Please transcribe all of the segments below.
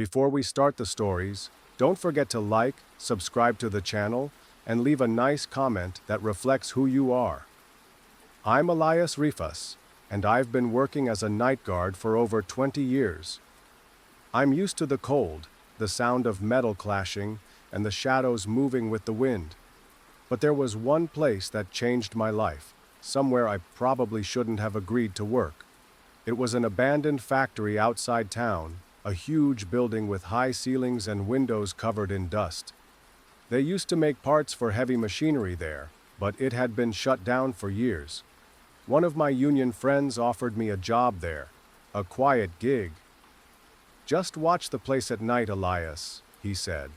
Before we start the stories, don't forget to like, subscribe to the channel, and leave a nice comment that reflects who you are. I'm Elias Rifas, and I've been working as a night guard for over 20 years. I'm used to the cold, the sound of metal clashing, and the shadows moving with the wind. But there was one place that changed my life, somewhere I probably shouldn't have agreed to work. It was an abandoned factory outside town, a huge building with high ceilings and windows covered in dust. They used to make parts for heavy machinery there, but it had been shut down for years. One of my union friends offered me a job there, a quiet gig. "Just watch the place at night, Elias," he said.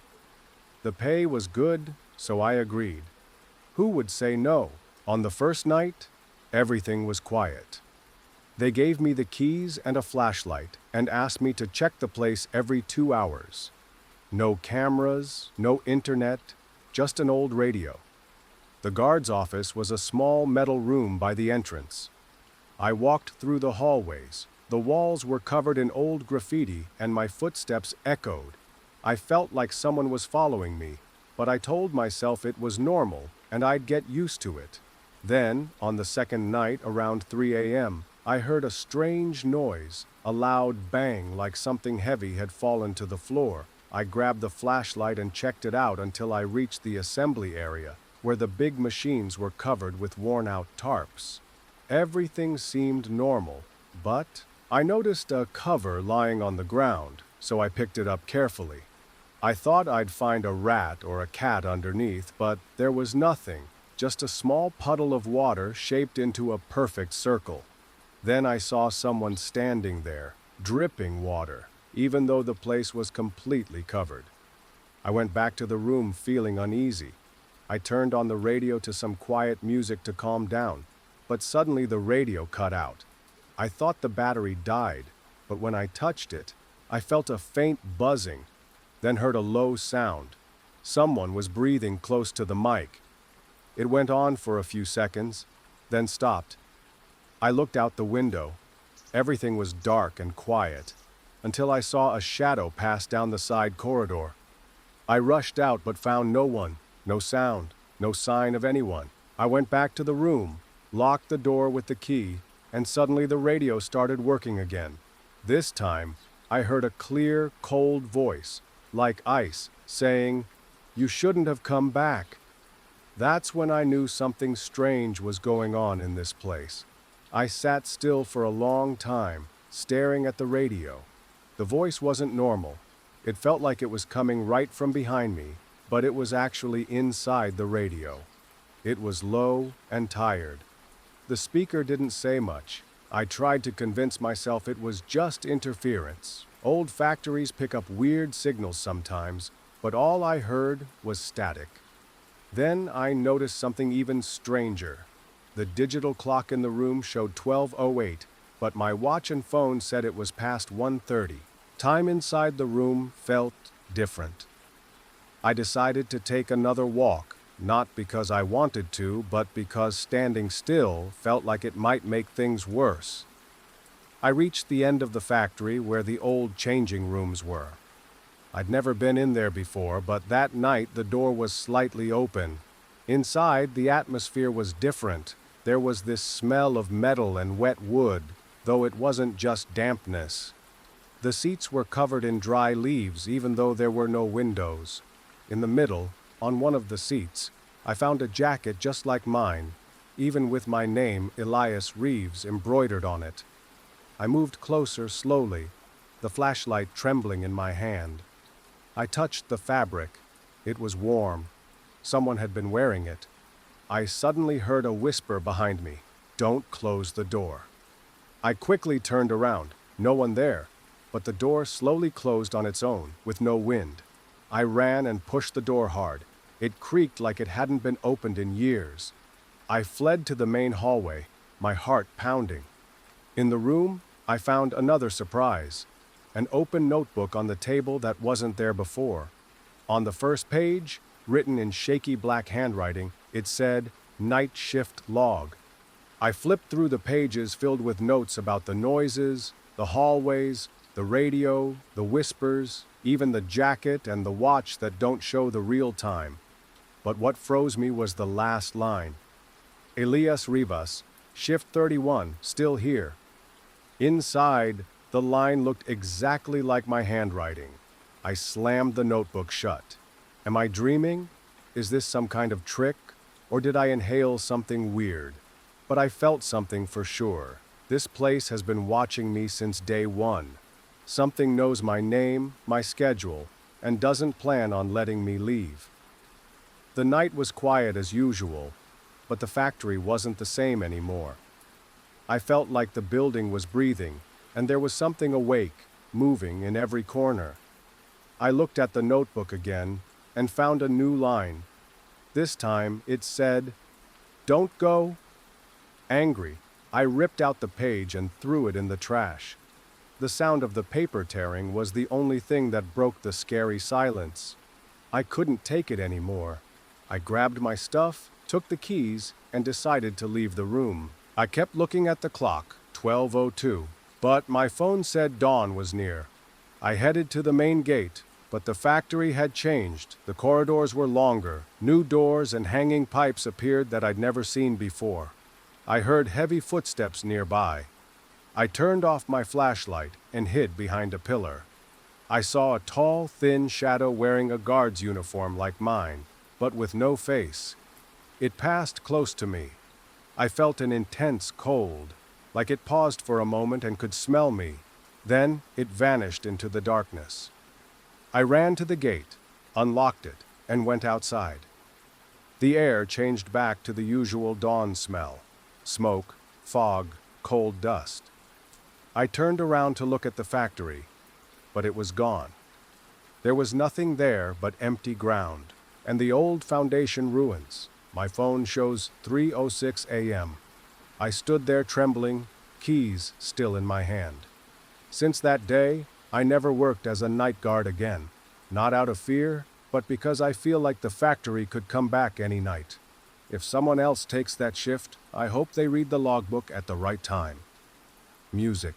The pay was good, so I agreed. Who would say no? On the first night, everything was quiet. They gave me the keys and a flashlight and asked me to check the place every 2 hours. No cameras, no internet, just an old radio. The guard's office was a small metal room by the entrance. I walked through the hallways. The walls were covered in old graffiti and my footsteps echoed. I felt like someone was following me, but I told myself it was normal and I'd get used to it. Then, on the second night around 3 a.m., I heard a strange noise, a loud bang like something heavy had fallen to the floor. I grabbed the flashlight and checked it out until I reached the assembly area, where the big machines were covered with worn-out tarps. Everything seemed normal, but I noticed a cover lying on the ground, so I picked it up carefully. I thought I'd find a rat or a cat underneath, but there was nothing, just a small puddle of water shaped into a perfect circle. Then I saw someone standing there, dripping water, even though the place was completely covered. I went back to the room feeling uneasy. I turned on the radio to some quiet music to calm down, but suddenly the radio cut out. I thought the battery died, but when I touched it, I felt a faint buzzing, then heard a low sound. Someone was breathing close to the mic. It went on for a few seconds, then stopped. I looked out the window. Everything was dark and quiet, until I saw a shadow pass down the side corridor. I rushed out but found no one, no sound, no sign of anyone. I went back to the room, locked the door with the key, and suddenly the radio started working again. This time, I heard a clear, cold voice, like ice, saying, "You shouldn't have come back." That's when I knew something strange was going on in this place. I sat still for a long time, staring at the radio. The voice wasn't normal. It felt like it was coming right from behind me, but it was actually inside the radio. It was low and tired. The speaker didn't say much. I tried to convince myself it was just interference. Old factories pick up weird signals sometimes, but all I heard was static. Then I noticed something even stranger. The digital clock in the room showed 12:08, but my watch and phone said it was past 1:30. Time inside the room felt different. I decided to take another walk, not because I wanted to, but because standing still felt like it might make things worse. I reached the end of the factory where the old changing rooms were. I'd never been in there before, but that night the door was slightly open. Inside, the atmosphere was different. There was this smell of metal and wet wood, though it wasn't just dampness. The seats were covered in dry leaves, even though there were no windows. In the middle, on one of the seats, I found a jacket just like mine, even with my name, Elias Reeves, embroidered on it. I moved closer slowly, the flashlight trembling in my hand. I touched the fabric. It was warm. Someone had been wearing it. I suddenly heard a whisper behind me, "Don't close the door." I quickly turned around, no one there, but the door slowly closed on its own, with no wind. I ran and pushed the door hard. It creaked like it hadn't been opened in years. I fled to the main hallway, my heart pounding. In the room, I found another surprise, an open notebook on the table that wasn't there before. On the first page, written in shaky black handwriting, it said, "Night Shift Log." I flipped through the pages filled with notes about the noises, the hallways, the radio, the whispers, even the jacket and the watch that don't show the real time. But what froze me was the last line. Elias Rivas, Shift 31, still here. Inside, the line looked exactly like my handwriting. I slammed the notebook shut. Am I dreaming? Is this some kind of trick? Or did I inhale something weird? But I felt something for sure. This place has been watching me since day one. Something knows my name, my schedule, and doesn't plan on letting me leave. The night was quiet as usual, but the factory wasn't the same anymore. I felt like the building was breathing, and there was something awake, moving in every corner. I looked at the notebook again and found a new line. This time it said, "Don't go." Angry, I ripped out the page and threw it in the trash. The sound of the paper tearing was the only thing that broke the scary silence. I couldn't take it anymore. I grabbed my stuff, took the keys, and decided to leave the room. I kept looking at the clock, 12:02, but my phone said dawn was near. I headed to the main gate, but the factory had changed. The corridors were longer, new doors and hanging pipes appeared that I'd never seen before. I heard heavy footsteps nearby. I turned off my flashlight and hid behind a pillar. I saw a tall, thin shadow wearing a guard's uniform like mine, but with no face. It passed close to me. I felt an intense cold, like it paused for a moment and could smell me. Then it vanished into the darkness. I ran to the gate, unlocked it, and went outside. The air changed back to the usual dawn smell: smoke, fog, cold dust. I turned around to look at the factory, but it was gone. There was nothing there but empty ground, and the old foundation ruins. My phone shows 3:06 a.m. I stood there trembling, keys still in my hand. Since that day, I never worked as a night guard again. Not out of fear, but because I feel like the factory could come back any night. If someone else takes that shift, I hope they read the logbook at the right time. Music.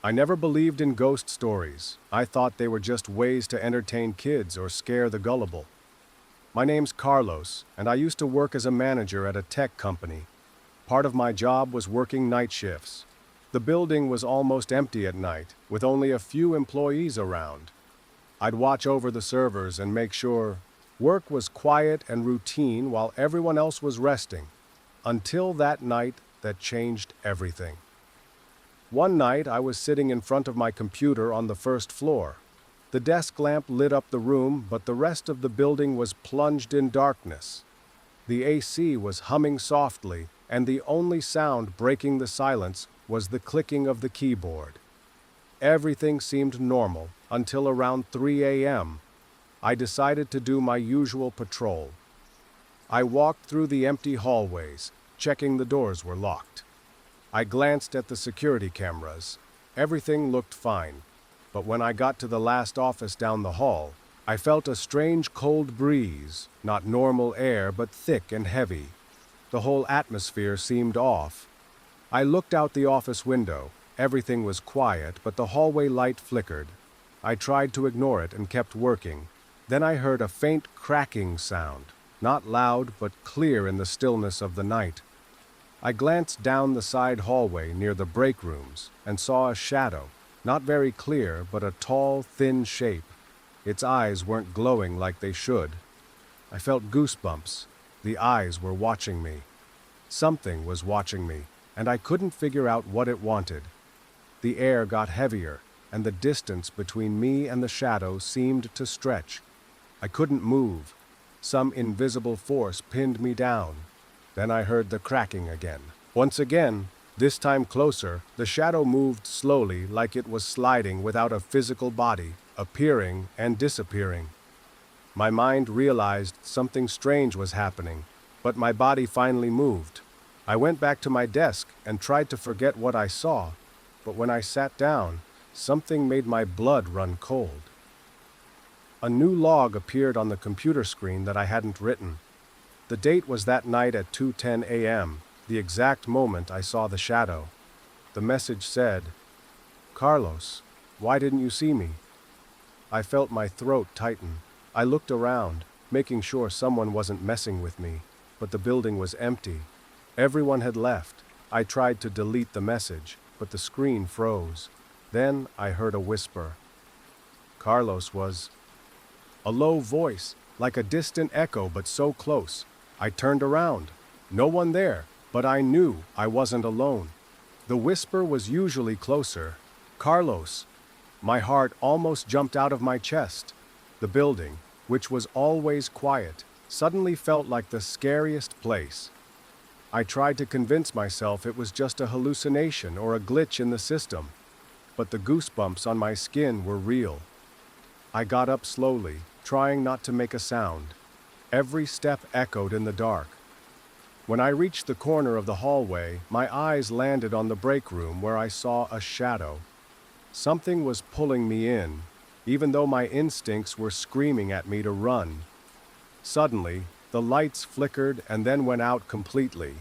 I never believed in ghost stories. I thought they were just ways to entertain kids or scare the gullible. My name's Carlos, and I used to work as a manager at a tech company. Part of my job was working night shifts. The building was almost empty at night, with only a few employees around. I'd watch over the servers and make sure work was quiet and routine while everyone else was resting. Until that night that changed everything. One night I was sitting in front of my computer on the first floor. The desk lamp lit up the room, but the rest of the building was plunged in darkness. The AC was humming softly, and the only sound breaking the silence was the clicking of the keyboard. Everything seemed normal until around 3 a.m. I decided to do my usual patrol. I walked through the empty hallways, checking the doors were locked. I glanced at the security cameras. Everything looked fine, but when I got to the last office down the hall, I felt a strange cold breeze, not normal air but thick and heavy. The whole atmosphere seemed off. I looked out the office window. Everything was quiet, but the hallway light flickered. I tried to ignore it and kept working. Then I heard a faint cracking sound, not loud but clear in the stillness of the night. I glanced down the side hallway near the break rooms and saw a shadow, not very clear but a tall, thin shape. Its eyes weren't glowing like they should. I felt goosebumps. The eyes were watching me. Something was watching me, and I couldn't figure out what it wanted. The air got heavier, and the distance between me and the shadow seemed to stretch. I couldn't move. Some invisible force pinned me down. Then I heard the cracking again. Once again, this time closer, the shadow moved slowly like it was sliding without a physical body, appearing and disappearing. My mind realized something strange was happening, but my body finally moved. I went back to my desk and tried to forget what I saw, but when I sat down, something made my blood run cold. A new log appeared on the computer screen that I hadn't written. The date was that night at 2:10 a.m., the exact moment I saw the shadow. The message said, "Carlos, why didn't you see me?" I felt my throat tighten. I looked around, making sure someone wasn't messing with me, but the building was empty. Everyone had left. I tried to delete the message, but the screen froze. Then I heard a whisper. Carlos was. A low voice, like a distant echo but so close. I turned around. No one there, but I knew I wasn't alone. The whisper was usually closer. Carlos. My heart almost jumped out of my chest. The building, which was always quiet, suddenly felt like the scariest place. I tried to convince myself it was just a hallucination or a glitch in the system, but the goosebumps on my skin were real. I got up slowly, trying not to make a sound. Every step echoed in the dark. When I reached the corner of the hallway, my eyes landed on the break room where I saw a shadow. Something was pulling me in, even though my instincts were screaming at me to run. Suddenly, the lights flickered and then went out completely.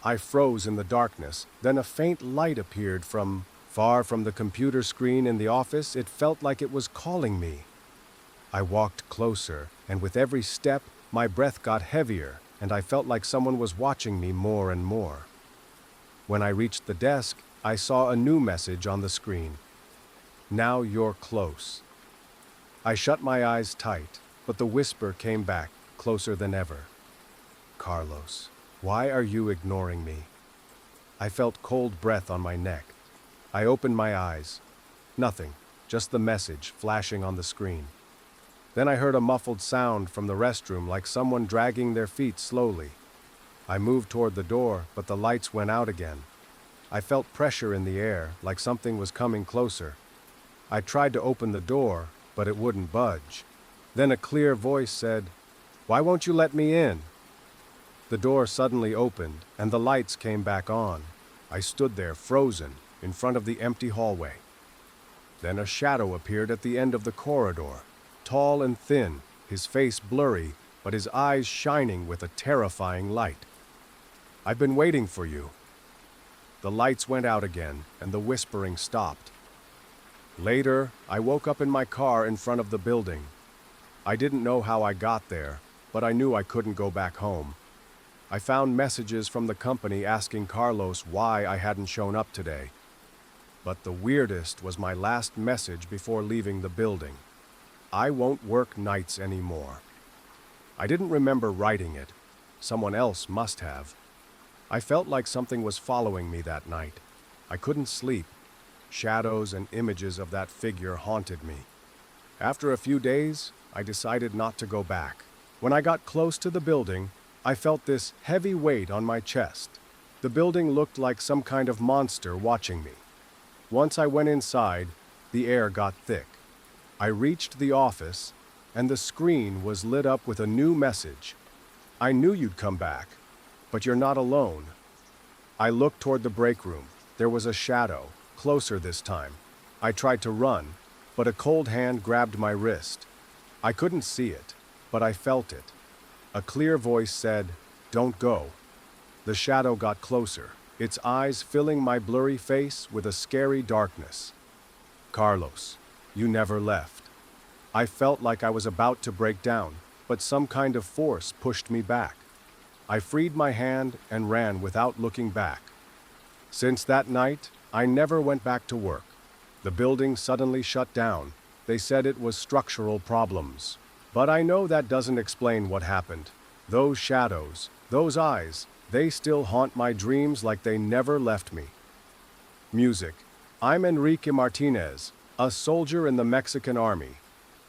I froze in the darkness, then a faint light appeared from far from the computer screen in the office. It felt like it was calling me. I walked closer, and with every step, my breath got heavier, and I felt like someone was watching me more and more. When I reached the desk, I saw a new message on the screen. Now you're close. I shut my eyes tight, but the whisper came back, closer than ever. Carlos, why are you ignoring me? I felt cold breath on my neck. I opened my eyes. Nothing, just the message flashing on the screen. Then I heard a muffled sound from the restroom, like someone dragging their feet slowly. I moved toward the door, but the lights went out again. I felt pressure in the air, like something was coming closer. I tried to open the door, but it wouldn't budge. Then a clear voice said, "Why won't you let me in?" The door suddenly opened, and the lights came back on. I stood there, frozen, in front of the empty hallway. Then a shadow appeared at the end of the corridor, tall and thin, his face blurry, but his eyes shining with a terrifying light. "I've been waiting for you." The lights went out again, and the whispering stopped. Later, I woke up in my car in front of the building. I didn't know how I got there, but I knew I couldn't go back home. I found messages from the company asking Carlos why I hadn't shown up today. But the weirdest was my last message before leaving the building. I won't work nights anymore. I didn't remember writing it. Someone else must have. I felt like something was following me that night. I couldn't sleep. Shadows and images of that figure haunted me. After a few days, I decided not to go back. When I got close to the building, I felt this heavy weight on my chest. The building looked like some kind of monster watching me. Once I went inside, the air got thick. I reached the office, and the screen was lit up with a new message. "I knew you'd come back, but you're not alone." I looked toward the break room. There was a shadow, closer this time. I tried to run, but a cold hand grabbed my wrist. I couldn't see it, but I felt it. A clear voice said, "Don't go." The shadow got closer, its eyes filling my blurry face with a scary darkness. "Carlos, you never left." I felt like I was about to break down, but some kind of force pushed me back. I freed my hand and ran without looking back. Since that night, I never went back to work. The building suddenly shut down. They said it was structural problems. But I know that doesn't explain what happened. Those shadows, those eyes, they still haunt my dreams like they never left me. Music. I'm Enrique Martinez, a soldier in the Mexican army.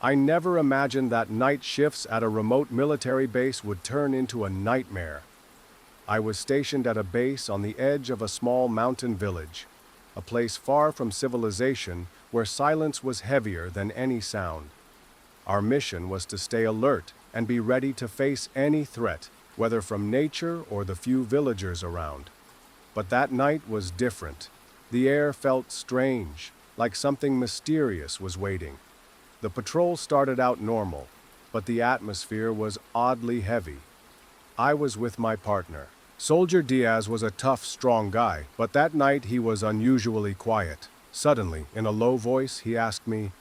I never imagined that night shifts at a remote military base would turn into a nightmare. I was stationed at a base on the edge of a small mountain village, a place far from civilization where silence was heavier than any sound. Our mission was to stay alert and be ready to face any threat, whether from nature or the few villagers around. But that night was different. The air felt strange, like something mysterious was waiting. The patrol started out normal, but the atmosphere was oddly heavy. I was with my partner. Soldier Diaz was a tough, strong guy, but that night he was unusually quiet. Suddenly, in a low voice, he asked me,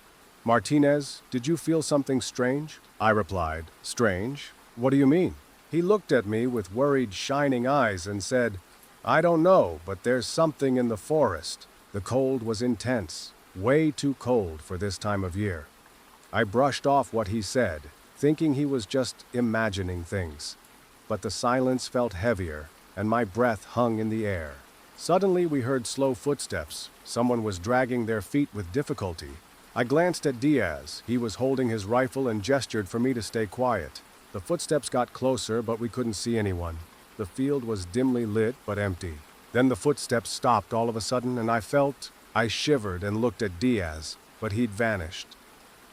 "Martinez, did you feel something strange?" I replied, "Strange? What do you mean?" He looked at me with worried, shining eyes and said, "I don't know, but there's something in the forest." The cold was intense, way too cold for this time of year. I brushed off what he said, thinking he was just imagining things. But the silence felt heavier, and my breath hung in the air. Suddenly we heard slow footsteps. Someone was dragging their feet with difficulty. I glanced at Diaz. He was holding his rifle and gestured for me to stay quiet. The footsteps got closer, but we couldn't see anyone. The field was dimly lit, but empty. Then the footsteps stopped all of a sudden, and I shivered and looked at Diaz, but he'd vanished.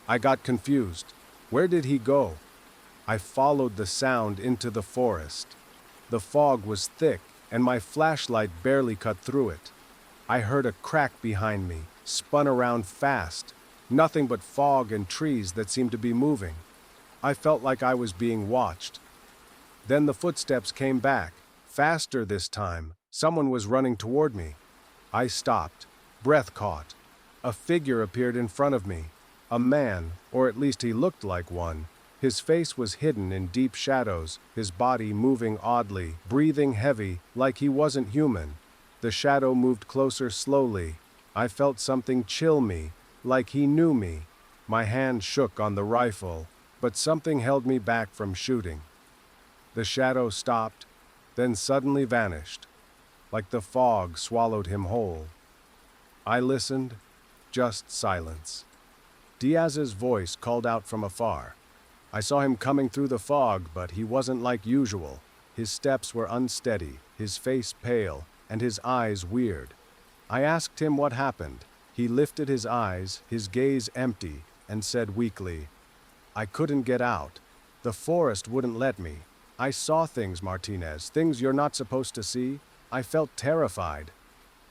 I got confused. Where did he go? I followed the sound into the forest. The fog was thick, and my flashlight barely cut through it. I heard a crack behind me, spun around fast. Nothing but fog and trees that seemed to be moving. I felt like I was being watched. Then the footsteps came back, faster this time. Someone was running toward me. I stopped, breath caught. A figure appeared in front of me. A man, or at least he looked like one. His face was hidden in deep shadows, his body moving oddly, breathing heavy, like he wasn't human. The shadow moved closer slowly. I felt something chill me, like he knew me. My hand shook on the rifle, but something held me back from shooting. The shadow stopped, then suddenly vanished, like the fog swallowed him whole. I listened, just silence. Diaz's voice called out from afar. I saw him coming through the fog, but he wasn't like usual. His steps were unsteady, his face pale, and his eyes weird. I asked him what happened. He lifted his eyes, his gaze empty, and said weakly, "I couldn't get out. The forest wouldn't let me. I saw things, Martinez, things you're not supposed to see. I felt terrified."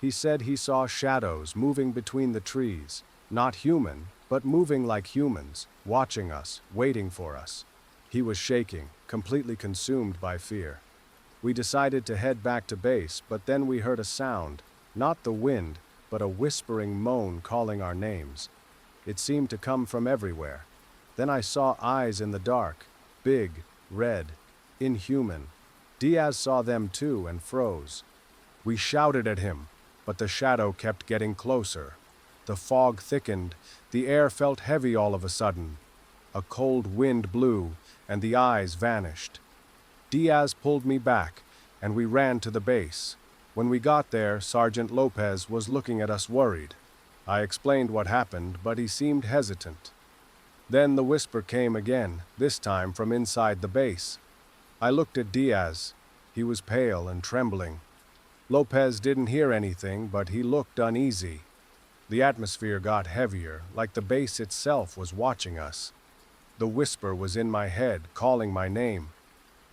He said he saw shadows moving between the trees, not human, but moving like humans, watching us, waiting for us. He was shaking, completely consumed by fear. We decided to head back to base, but then we heard a sound, not the wind, but a whispering moan calling our names. It seemed to come from everywhere. Then I saw eyes in the dark, big, red, inhuman. Diaz saw them too and froze. We shouted at him, but the shadow kept getting closer. The fog thickened, the air felt heavy all of a sudden. A cold wind blew, and the eyes vanished. Diaz pulled me back, and we ran to the base. When we got there, Sergeant Lopez was looking at us worried. I explained what happened, but he seemed hesitant. Then the whisper came again, this time from inside the base. I looked at Diaz. He was pale and trembling. Lopez didn't hear anything, but he looked uneasy. The atmosphere got heavier, like the base itself was watching us. The whisper was in my head, calling my name.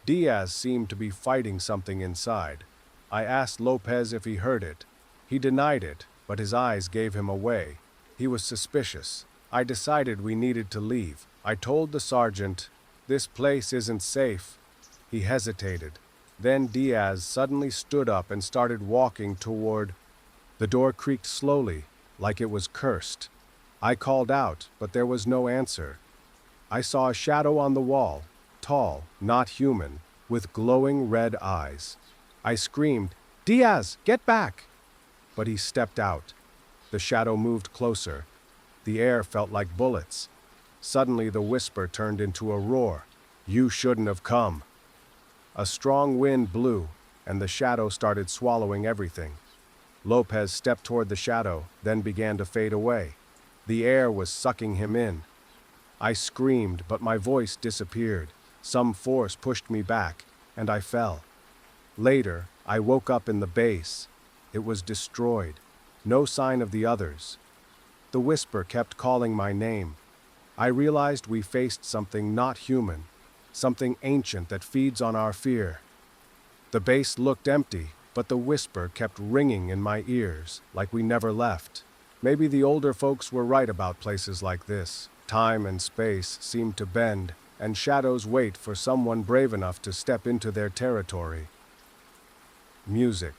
Diaz seemed to be fighting something inside. I asked Lopez if he heard it. He denied it, but his eyes gave him away. He was suspicious. I decided we needed to leave. I told the sergeant, "This place isn't safe." He hesitated. Then Diaz suddenly stood up and started walking toward. The door creaked slowly, like it was cursed. I called out, but there was no answer. I saw a shadow on the wall, tall, not human, with glowing red eyes. I screamed, "Diaz, get back!" But he stepped out. The shadow moved closer. The air felt like bullets. Suddenly the whisper turned into a roar. "You shouldn't have come." A strong wind blew, and the shadow started swallowing everything. Lopez stepped toward the shadow, then began to fade away. The air was sucking him in. I screamed, but my voice disappeared. Some force pushed me back, and I fell. Later, I woke up in the base. It was destroyed. No sign of the others. The whisper kept calling my name. I realized we faced something not human, something ancient that feeds on our fear. The base looked empty, but the whisper kept ringing in my ears, like we never left. Maybe the older folks were right about places like this. Time and space seem to bend, and shadows wait for someone brave enough to step into their territory. Music.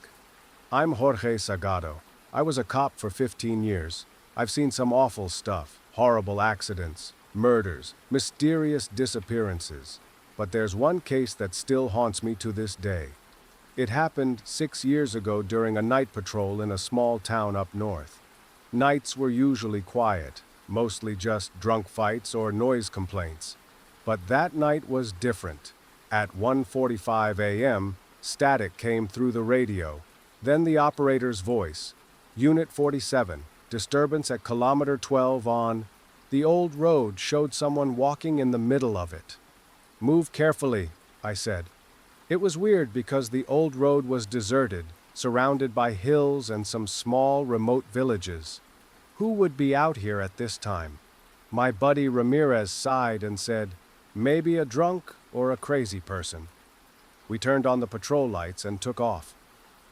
I'm Jorge Sagado. I was a cop for 15 years. I've seen some awful stuff. Horrible accidents, murders, mysterious disappearances. But there's one case that still haunts me to this day. It happened 6 years ago during a night patrol in a small town up north. Nights were usually quiet, mostly just drunk fights or noise complaints. But that night was different. At 1:45 a.m., static came through the radio. Then the operator's voice. Unit 47, disturbance at kilometer 12 on. The old road showed someone walking in the middle of it. Move carefully, I said. It was weird because the old road was deserted, surrounded by hills and some small, remote villages. Who would be out here at this time? My buddy Ramirez sighed and said, maybe a drunk or a crazy person. We turned on the patrol lights and took off.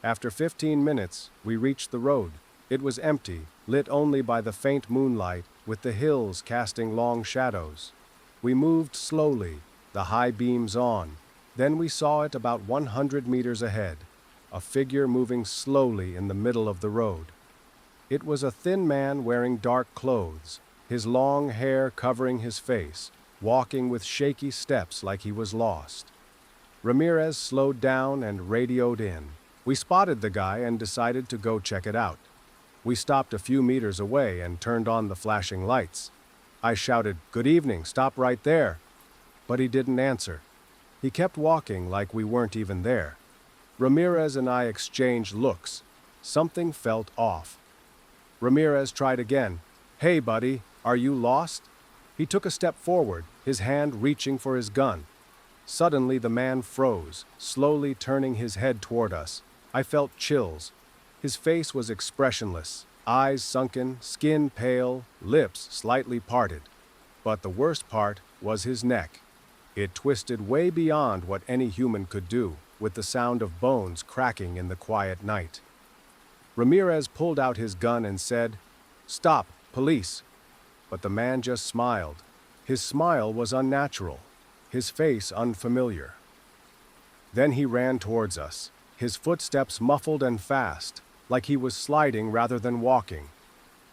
After 15 minutes, we reached the road. It was empty, lit only by the faint moonlight, with the hills casting long shadows. We moved slowly, the high beams on. Then we saw it about 100 meters ahead, a figure moving slowly in the middle of the road. It was a thin man wearing dark clothes, his long hair covering his face, walking with shaky steps like he was lost. Ramirez slowed down and radioed in. We spotted the guy and decided to go check it out. We stopped a few meters away and turned on the flashing lights. I shouted, "Good evening, stop right there." But he didn't answer. He kept walking like we weren't even there. Ramirez and I exchanged looks. Something felt off. Ramirez tried again. "Hey, buddy, are you lost?" He took a step forward, his hand reaching for his gun. Suddenly the man froze, slowly turning his head toward us. I felt chills. His face was expressionless, eyes sunken, skin pale, lips slightly parted. But the worst part was his neck. It twisted way beyond what any human could do, with the sound of bones cracking in the quiet night. Ramirez pulled out his gun and said, "Stop, police." But the man just smiled. His smile was unnatural, his face unfamiliar. Then he ran towards us, his footsteps muffled and fast, like he was sliding rather than walking.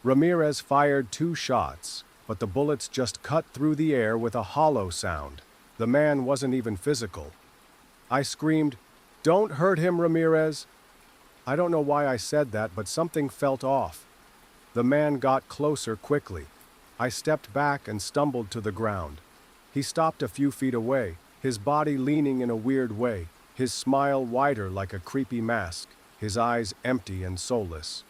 Ramirez fired 2 shots, but the bullets just cut through the air with a hollow sound. The man wasn't even physical. I screamed, "Don't hurt him, Ramirez." I don't know why I said that, but something felt off. The man got closer quickly. I stepped back and stumbled to the ground. He stopped a few feet away, his body leaning in a weird way, his smile wider like a creepy mask, his eyes empty and soulless.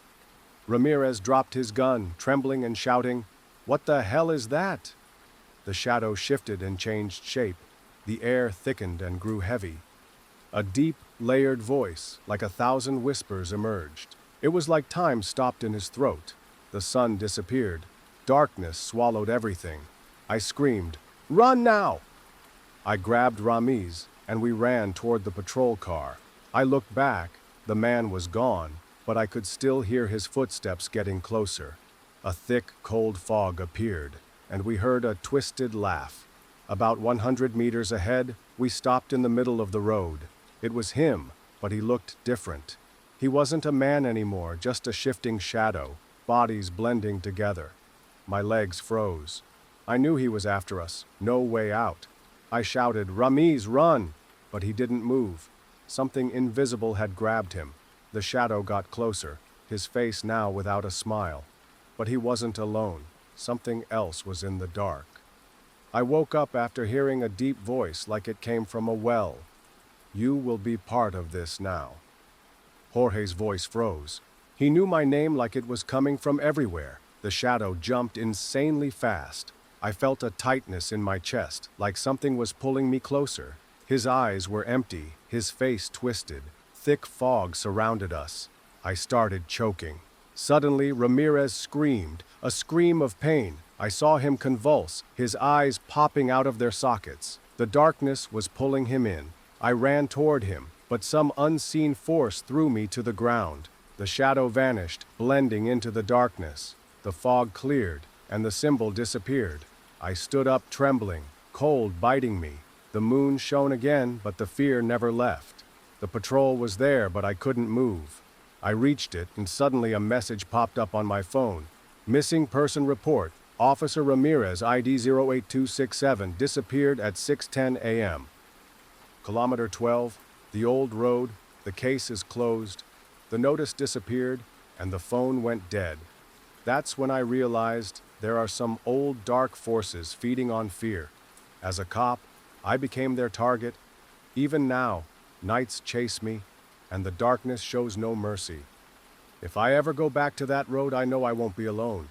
Ramirez dropped his gun, trembling and shouting, "What the hell is that?" The shadow shifted and changed shape. The air thickened and grew heavy. A deep, layered voice, like 1,000 whispers, emerged. It was like time stopped in his throat. The sun disappeared. Darkness swallowed everything. I screamed, "Run now!" I grabbed Ramiz, and we ran toward the patrol car. I looked back. The man was gone, but I could still hear his footsteps getting closer. A thick, cold fog appeared, and we heard a twisted laugh. About 100 meters ahead, we stopped in the middle of the road. It was him, but he looked different. He wasn't a man anymore, just a shifting shadow, bodies blending together. My legs froze. I knew he was after us, no way out. I shouted, "Ramiz, run!" But he didn't move. Something invisible had grabbed him. The shadow got closer, his face now without a smile. But he wasn't alone. Something else was in the dark. I woke up after hearing a deep voice like it came from a well. "You will be part of this now." Jorge's voice froze. He knew my name like it was coming from everywhere. The shadow jumped insanely fast. I felt a tightness in my chest, like something was pulling me closer. His eyes were empty, his face twisted. Thick fog surrounded us. I started choking. Suddenly, Ramirez screamed, a scream of pain. I saw him convulse, his eyes popping out of their sockets. The darkness was pulling him in. I ran toward him, but some unseen force threw me to the ground. The shadow vanished, blending into the darkness. The fog cleared, and the symbol disappeared. I stood up trembling, cold biting me. The moon shone again, but the fear never left. The patrol was there, but I couldn't move. I reached it, and suddenly a message popped up on my phone. "Missing person report. Officer Ramirez, ID 08267, disappeared at 6:10 a.m. Kilometer 12, the old road, the case is closed, the notice disappeared, and the phone went dead. That's when I realized there are some old dark forces feeding on fear. As a cop, I became their target. Even now, nights chase me, and the darkness shows no mercy. If I ever go back to that road, I know I won't be alone.